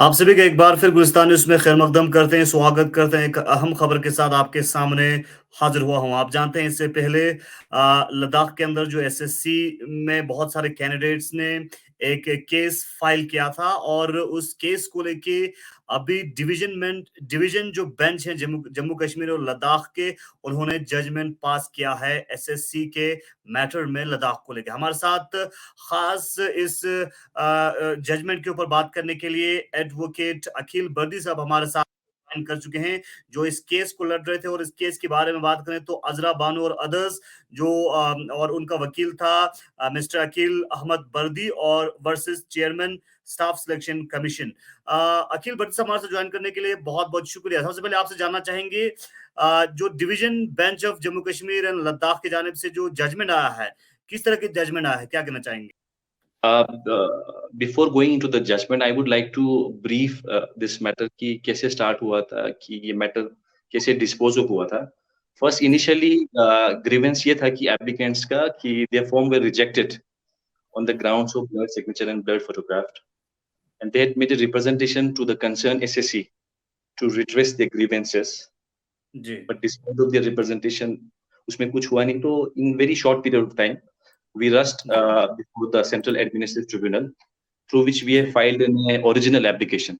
आप सभी का एक बार फिर गुलिस्तान न्यूज़ में खैर मकदम करते हैं, स्वागत करते हैं। एक अहम खबर के साथ आपके सामने हाजिर हुआ हूँ। आप जानते हैं इससे पहले लद्दाख के अंदर जो एसएससी में बहुत सारे कैंडिडेट्स ने एक केस फाइल किया था और उस केस को लेके अभी डिवीजन जो बेंच है जम्मू जम्मू कश्मीर और लद्दाख के, उन्होंने जजमेंट पास किया है एसएससी के मैटर में लद्दाख को लेके। हमारे साथ खास इस जजमेंट के ऊपर बात करने के लिए एडवोकेट अखिल बर्दी साहब हमारे साथ ज्वाइन कर चुके हैं, जो इस केस को लड़ रहे थे। और इस केस के बारे में बात करें तो अजरा बानो और अदर्स जो और उनका वकील था मिस्टर अखिल अहमद बर्दी और versus chairman staff selection commission. Akhil Bardi साहब हमारे साथ ज्वाइन करने के लिए बहुत बहुत शुक्रिया। सबसे पहले आपसे जानना चाहेंगे, जो division bench of Jammu Kashmir and Ladakh की जानिब से जो जजमेंट आया है, किस तरह की जजमेंट आया है, क्या कहना चाहेंगे? Before going into the judgment, I would like to brief this matter कि कैसे start हुआ था, कि ये matter कैसे dispose of हुआ था. First, initially grievance ये था कि applicants का कि their form were rejected on the grounds of blood signature and blood photographed, and they had made a representation to the concerned SSC to redress their grievances. Ji. But despite of their representation, उसमें कुछ हुआ नहीं, तो in very short period of time, we rushed before the Central Administrative Tribunal, through which we have filed an original application.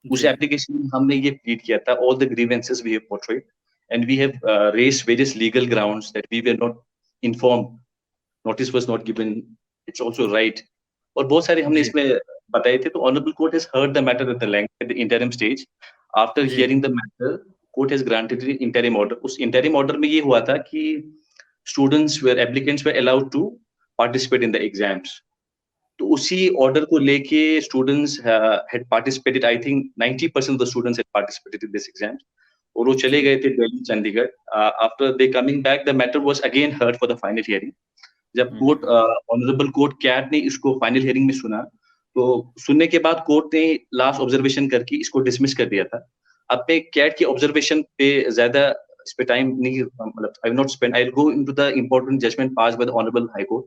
उस application में हमने ये plead किया था all the grievances we have portrayed, and we have raised various legal grounds that we were not informed, notice was not given, it's also right, और बहुत सारे हमने इसमें बताए थे. तो Honorable Court has heard the matter at the length at the interim stage. After hearing the matter, Court has granted an interim order. उस interim order में ये हुआ था कि applicants were allowed to participate in the exams. तो उसी order को लेके students had participated. I think 90% of the students had participated in this exams. और वो चले गए थे Delhi, Chandigarh. After they coming back, the matter was again heard for the final hearing. जब कोर्ट ऑनरेबल कोर्ट कैट ने इसको फाइनल हियरिंग में सुना, तो सुनने के बाद कोर्ट ने लास्ट ऑब्जर्वेशन करके इसको डिसमिस कर दिया था. अब मैं कैट की ऑब्जर्वेशन पे ज्यादा इस पे टाइम नहीं, मतलब I will not spend, I will go into the important judgment pass by the honourable high court.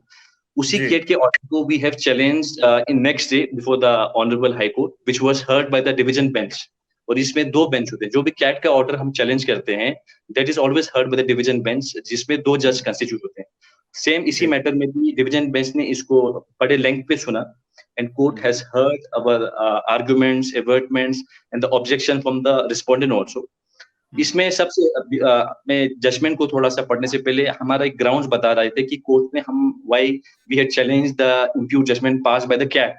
उसी कैट के ऑर्डर को we have challenged in next day before the honourable high court, which was heard by the division bench. और इसमें दो bench होते हैं. जो भी कैट का ऑर्डर हम चैलेंज करते हैं, that is always heard by the division bench, जिसमें दो जज कंस्टिट्यूट होते हैं. सेम इसी मैटर में भी डिवीजन बेंच ने इसको बड़े लेंथ पे सुना, and court has heard our arguments, avertments and the objection from the respondent also. इसमें सबसे मैं जजमेंट को थोड़ा सा पढ़ने से पहले हमारा एक ग्राउंड्स बता रहे थे कि कोर्ट में हम why we had challenged the imputed judgment passed by the CAT.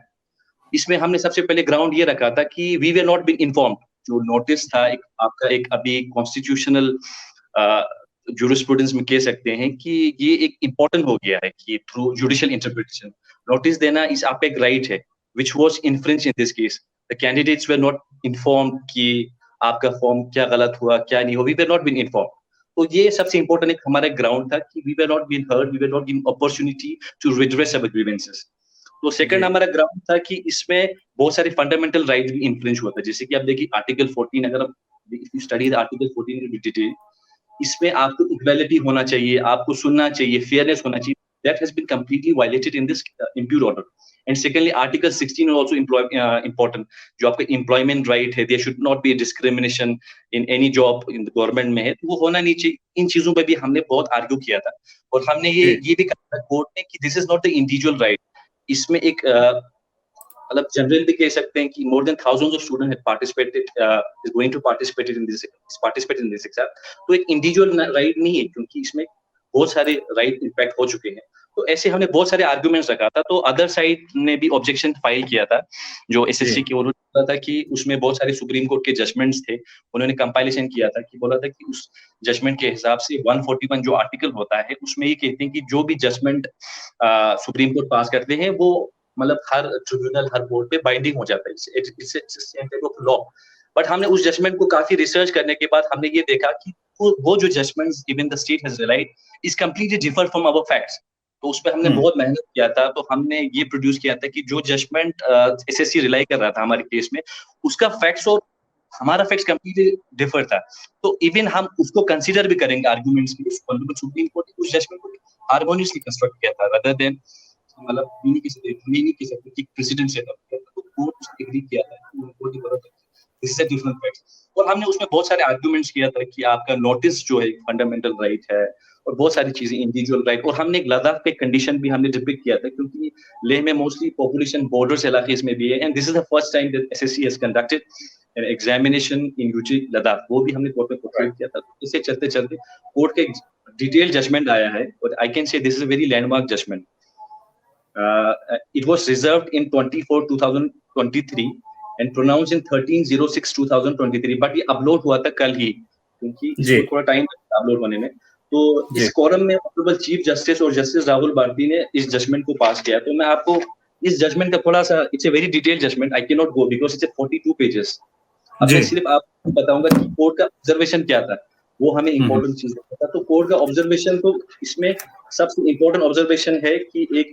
इसमें हमने सबसे पहले ग्राउंड ये रखा था कि we were not being informed. जो नोटिस था एक आपका एक अभी कॉन्स्टिट्यूशनल जूरिस्प्रूडेंस में कह सकते हैं कि ये एक इम्पोर्टेंट हो गया है कि थ्रू जुडिशियल इंटरप्रिटेशन नोटिस देना इस आपका एक राइट है, which was infringed in this case. The candidates were not informed कि आपका फॉर्म क्या गलत हुआ, क्या नहीं हुआ. We were not being informed. तो ये सबसे इम्पोर्टेंट एक हमारा ग्राउंड था कि we were not being heard, we were not given opportunity to redress our grievances. तो सेकंड हमारा ग्राउंड था कि इसमें बहुत सारे फंडामेंटल राइट्स भी इन्फ्रिंज हुआ था. जैसे कि आप देखिए आर्टिकल 14, अगर आप स्टडी आर्टिकल 14 इन डिटेल, इसमें आपको इक्वालिटी होना चाहिए, आपको सुनना चाहिए, फेयरनेस होना चाहिए. That has been completely violated in this impute order. And secondly, Article 16 is also important. जो आपका employment right है, there should not be a discrimination in any job in the government में है, तो वो होना नहीं चाहिए. इन चीजों पे भी हमने बहुत आर्ग्यू किया था और हमने ये भी कहा था कोर्ट ने कि this is not the individual right. इसमें एक मतलब जनरल भी कह सकते हैं कि more than thousands of students had participated, is going to participate in this exam. तो एक इंडिविजुअल राइट नहीं है, क्योंकि इसमें बहुत सारे राइट इम्पैक्ट हो चुके हैं. तो ऐसे हमने बहुत सारे आर्गुमेंट्स रखा था. तो अदर साइड ने भी ऑब्जेक्शन फाइल किया था, जो एसएससी की. उन्होंने बोला था कि उसमें बहुत सारे सुप्रीम कोर्ट के जजमेंट्स थे. उन्होंने कंपाइलेशन किया था कि बोला था कि उस जजमेंट के हिसाब से 141 जो आर्टिकल होता है, उसमें ये कहते हैं कि जो भी जजमेंट सुप्रीम कोर्ट पास करते हैं वो मतलब हर ट्रिब्यूनल, हर कोर्ट पे बाइंडिंग हो जाता है. It's of law. बट हमने उस जजमेंट को काफी रिसर्च करने के बाद हमने ये देखा कि वो जो judgments even the state has relied is completely differ from our facts. तो उस पर हमने बहुत मेहनत किया था. तो हमने ये प्रोड्यूस किया था कि जो जजमेंट एसएससी रिलाई कर रहा था हमारे केस में, उसका फैक्ट्स और हमारा फैक्ट्स कंप्लीटली डिफर था. तो इवन हम उसको कंसीडर भी करेंगे आर्गुमेंट्स में. सुप्रीम कोर्ट ने उस जजमेंट को हार्मोनियसली कंस्ट्रक्ट किया था, rather than मतलब नहीं कह सकते कि प्रेसिडेंट से था. तो कोर्ट उसको एग्री किया था. कोर्ट ने बोला this is a different right, और हमने उसमें बहुत सारे आर्गुमेंट्स किया था कि आपका नोटिस जो है फंडामेंटल राइट है और बहुत सारी चीजें इंडिविजुअल राइट, और हमने एक लद्दाख पे कंडीशन भी हमने डिपिक्ट किया था क्योंकि लेह में मोस्टली पॉपुलेशन बॉर्डर्स इलाके इसमें भी है, and this is the first time that SSC has conducted an examination in UT Ladakh, वो भी हमने कोर्ट में पोर्ट्रेट किया था। इससे चलते चलते कोर्ट के डिटेल जजमेंट आया है, और I can say this is a very landmark judgment. It was reserved in 24/2023 and pronounced in 13/06/2023, but ये अपलोड हुआ था कल ही क्योंकि इसको थोड़ा टाइम अपलोड होने में। तो इस कोरम में ऑनरेबल चीफ जस्टिस और जस्टिस राहुल बार्दी ने इस जजमेंट को पास किया। तो मैं आपको इस जजमेंट का थोड़ा सा, it's a very detailed judgment, I can not go because it's 42 pages. अब मैं सिर्फ आपको बताऊंगा कि कोर्ट का ऑब्जर्वेशन क्या था, वो हमें इंपॉर्टेंट चीज था। तो कोर्ट का ऑब्जर्वेशन, तो इसमें सबसे इंपॉर्टेंट ऑब्जर्वेशन है कि एक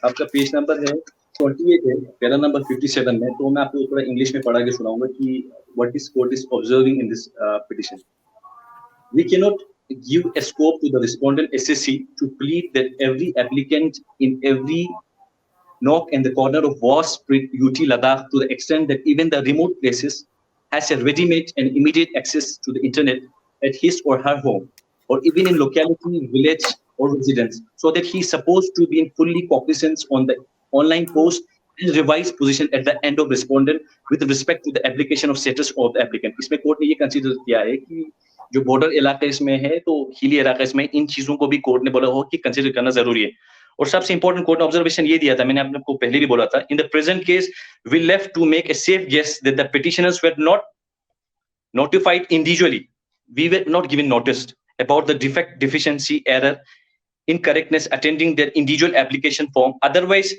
आपका पेज नंबर है 28 है, पैरा नंबर 57 में। तो मैं आपको थोड़ा इंग्लिश में पढ़ा के सुनाऊंगा कि what is court is observing in this petition. We cannot give a scope to the respondent SSC to plead that every applicant in every nook and the corner of vast UT Ladakh, to the extent that even the remote places, has a ready-made and immediate access to the internet at his or her home, or even in locality, village, or residence, so that he is supposed to be in fully cognizance on the online post and revised position at the end of respondent with respect to the application of status of the applicant। इसमें court ने ये consider किया है कि जो border इलाके इसमें है, तो हिली इलाका इसमें, इन चीजों को भी कोर्ट ने बोला हो कि कंसीडर करना जरूरी है। और सबसे इंपॉर्टेंट कोर्ट ने ऑब्जर्वेशन ये दिया था, मैंने आपको पहले भी बोला था, in the present case we left to make a safe guess that the petitioners were not notified individually, we were not given notice about the defect, deficiency, error, incorrectness attending their individual application form. Otherwise,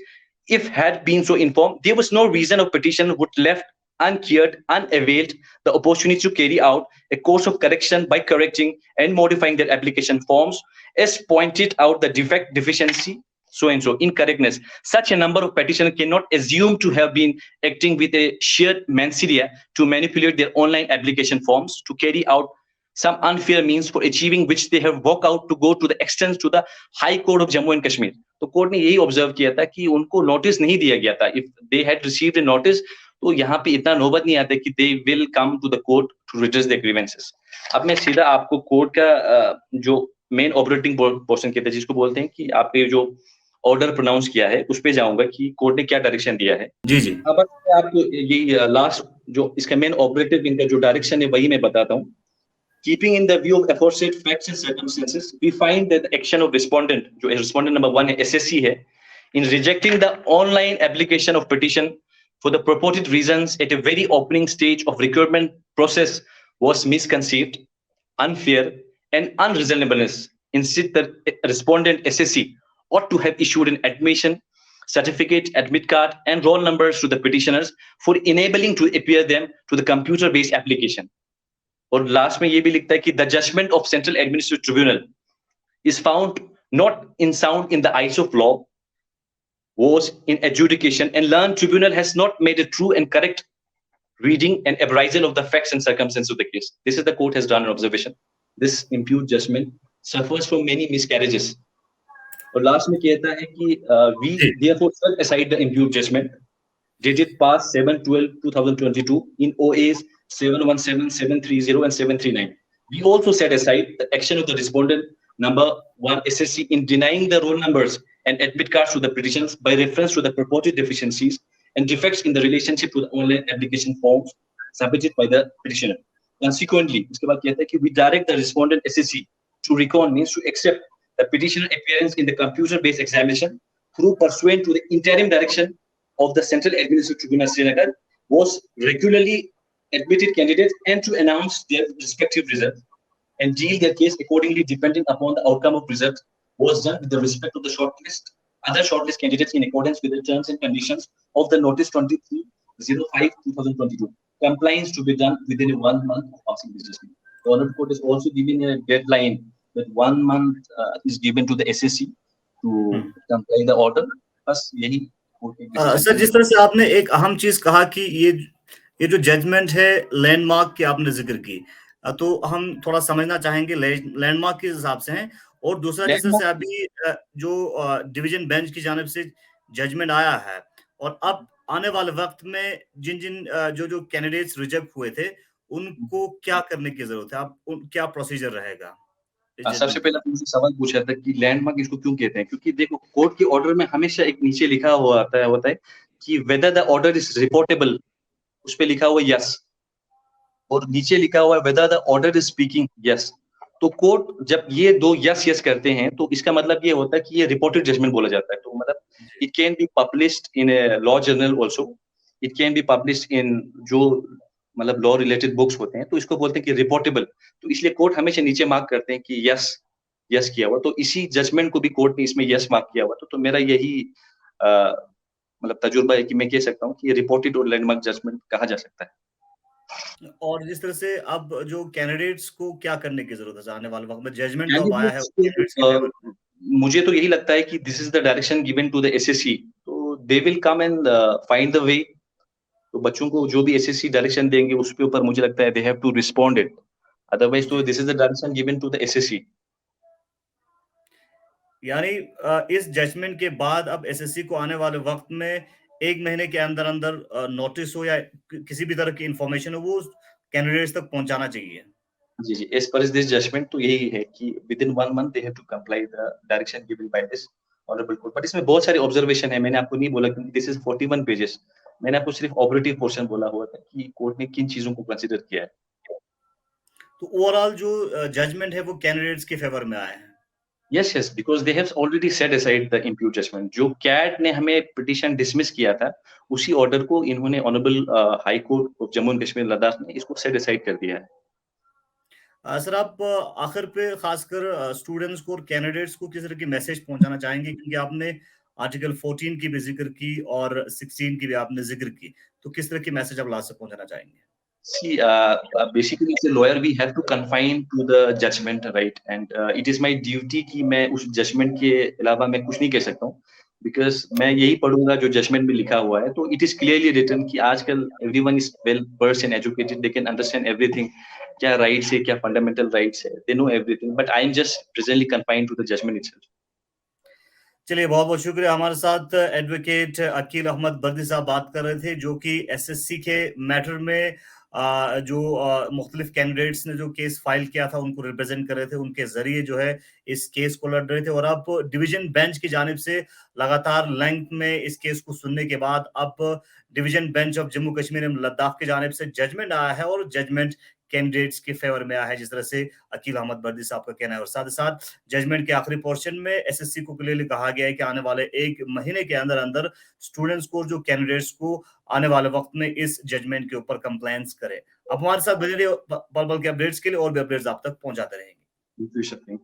if had been so informed, there was no reason of petition would left uncared, unavailed the opportunity to carry out a course of correction by correcting and modifying their application forms as pointed out the defect, deficiency, so and so, incorrectness. Such a number of petitioners cannot assume to have been acting with a sheer mansidia to manipulate their online application forms to carry out some unfair means for achieving which they have walked out to go to the extent to the High Court of Jammu and Kashmir। तो court ने यही observe किया था कि उनको notice नहीं दिया गया था। If they had received a notice, तो यहाँ पे इतना नौबत नहीं आता कि they will come to the court to redress their grievances. अब मैं सीधा आपको कोर्ट का जो मेन ऑपरेटिंग पोर्शन कहते हैं, जिसको बोलते हैं कि आपने जो ऑर्डर प्रोनाउंस किया है, उस पे जाऊंगा कि कोर्ट ने क्या डायरेक्शन दिया है। जी जी। अब आपको ये लास्ट जो इसका मेन ऑपरेटिव इनका जो डायरेक्शन है वही मैं बताता हूँ। Keeping in the view of aforesaid facts and circumstances, we find that the action of respondent, जो respondent number 1 है, SSC है, in rejecting the online application of petition for the purported reasons at a very opening stage of recruitment process was misconceived, unfair, and unreasonableness. Instead, the respondent SSC ought to have issued an admission certificate, admit card, and roll numbers to the petitioners for enabling to appear them to the computer-based application। और last में ये भी लिखता है कि the judgment of central administrative tribunal is found not in sound in the eyes of law, was in adjudication, and learned tribunal has not made a true and correct reading and appraisal of the facts and circumstances of the case। This is the court has done an observation। This imputed judgment suffers from many miscarriages। और last में कहता है कि we therefore set aside the imputed judgment dated past 7/12/2022 in OAs 717, 730, and 739. We also set aside the action of the respondent number 1 SSC in denying the roll numbers and admit cards to the petitions by reference to the purported deficiencies and defects in the relationship to the online application forms submitted by the petitioner। Consequently, उसके बाद कहता है कि we direct the respondent SSC to recon, means to accept the petitioner appearance in the computer-based examination through pursuant to the interim direction of the Central Administrative Tribunal Srinagar, was regularly admitted candidates and to announce their respective results and deal their case accordingly depending upon the outcome of results was done with the respect of the other shortlist candidates in accordance with the terms and conditions of the notice 23/05/2022। Compliance to be done within 1 month of passing this judgment। The Honorable Court is also giving a deadline that 1 month is given to the SSC to comply the order। बस यही sir, जिस तरह से आपने एक अहम चीज कहा कि ये जो जजमेंट है लैंडमार्क की आपने जिक्र की, तो हम थोड़ा समझना चाहेंगे लैंडमार्क के हिसाब से हैं। और दूसरा, जिस तरह से अभी जो डिवीजन बेंच की जानिब से जजमेंट आया है और अब आने वाले वक्त में जिन जिन जो कैंडिडेट्स रिजेक्ट हुए थे उनको क्या करने की जरूरत है, आप क्या प्रोसीजर रहेगा इस सबसे जजमेंट के पहले बाद? आपने मुझसे सवाल पूछा था कि लैंडमार्क इसको क्यों कहते हैं? क्योंकि देखो कोर्ट के ऑर्डर में हमेशा एक नीचे लिखा हुआ होता है कि whether the order is reportable, उस पे लिखा हुआ यस, और नीचे लिखा हुआ है whether the order is speaking yes. तो कोर्ट जब ये दो यस यस करते हैं तो इसका मतलब ये होता है कि ये रिपोर्टेड जजमेंट बोला जाता है। तो मतलब जी। It can be published in a law journal also, it can be published in जो मतलब लॉ रिलेटेड बुक्स होते हैं, तो इसको बोलते हैं कि रिपोर्टेबल। तो इसलिए कोर्ट हमेशा नीचे मार्क करते हैं कि यस यस किया हुआ। तो इसी जजमेंट को भी कोर्ट ने इसमें यस मार्क किया हुआ। तो मेरा यही मतलब तजुर्बा है कि मैं कह सकता हूँ कि ये रिपोर्टेड और लैंडमार्क जजमेंट कहा जा सकता है। और जिस तरह से अब जो कैंडिडेट्स को क्या करने की जरूरत है आने वाले वक्त में, जजमेंट तो अब आया है कैंडिडेट्स कैंडिडेट्स के फेवर में। मुझे तो यही लगता है कि this is the direction given to the SSC, तो they will come and find the way. तो बच्चों को जो भी एसएससी डायरेक्शन देंगे उसके ऊपर मुझे लगता है they have to respond it, otherwise तो जी। This is the direction given to the SSC. यानी इस जजमेंट के बाद अब एसएससी को आने वाले वक्त में 1 महीने के अंदर अंदर नोटिस हो या किसी भी तरह की इंफॉर्मेशन हो वो कैंडिडेट्स तक पहुंचाना चाहिए। जी जी, एज पर दिस जजमेंट तो यही है कि within 1 month they have to comply the direction given by this honourable court. But इसमें बहुत सारे ऑब्जर्वेशन है, मैंने आपको नहीं बोला क्योंकि दिस इज 41 पेजेस। मैंने आपको सिर्फ ऑपरेटिव पोर्शन बोला हुआ था कि कोर्ट ने किन चीजों को कंसीडर किया है। तो ओवरऑल जो जजमेंट है वो कैंडिडेट्स के फेवर में आया है। Yes yes, because they have already set aside the impugned judgment. जो कैट ने हमें पिटीशन डिसमिस किया था उसी ऑर्डर को इन्होंने honourable high court of Jammu and Kashmir Ladakh ने इसको सेट असाइड कर दिया है। सर आप आखिर पे खासकर स्टूडेंट्स को और कैंडिडेट्स को किस तरह की मैसेज पहुंचाना चाहेंगे, क्योंकि आपने आर्टिकल 14 की भी जिक्र की और 16 की भी आपने जिक्र की, तो किस तरह की मैसेज आप लास्ट से पहुंचाना चाहेंगे? See, basically, as a lawyer, we have to confine to the judgment, right? And it is my duty कि मैं उस judgment के अलावा मैं कुछ नहीं कह सकता हूँ, because मैं यही पढ़ूंगा जो judgment में लिखा हुआ है। तो it is clearly written कि आजकल everyone is well versed and educated, they can understand everything, क्या rights है, क्या fundamental rights है, they know everything. But I am just presently confined to the judgment itself. चलिए, बहुत बहुत शुक्रिया। हमारे साथ एडवोकेट अकील अहमद बर्दी साहब बात कर रहे थे, जो कि एसएससी के मैटर में जो मुख्तलिफ कैंडिडेट्स ने जो केस फाइल किया था उनको रिप्रेजेंट कर रहे थे, उनके जरिए जो है इस केस को लड़ रहे थे। और अब डिवीजन बेंच की जानिब से लगातार लेंथ में इस केस को सुनने के बाद अब division bench of Jammu Kashmir and Ladakh की जानिब से जजमेंट आया है और जजमेंट कैंडिडेट्स के फेवर में आया है, जिस तरह से अकील अहमद बर्दी साहब का कहना है। और साथ ही साथ जजमेंट के आखिरी पोर्शन में एसएससी को क्लियरली कहा गया है कि आने वाले 1 महीने के अंदर अंदर स्टूडेंट्स को, जो कैंडिडेट्स को आने वाले वक्त में इस जजमेंट के ऊपर कंप्लेंट्स करे। अब हमारे साथ बने रहिए पल पल के अपडेट्स के लिए, और भी अपडेट्स आप तक पहुंचाते रहेंगे। Thank you, Shakti.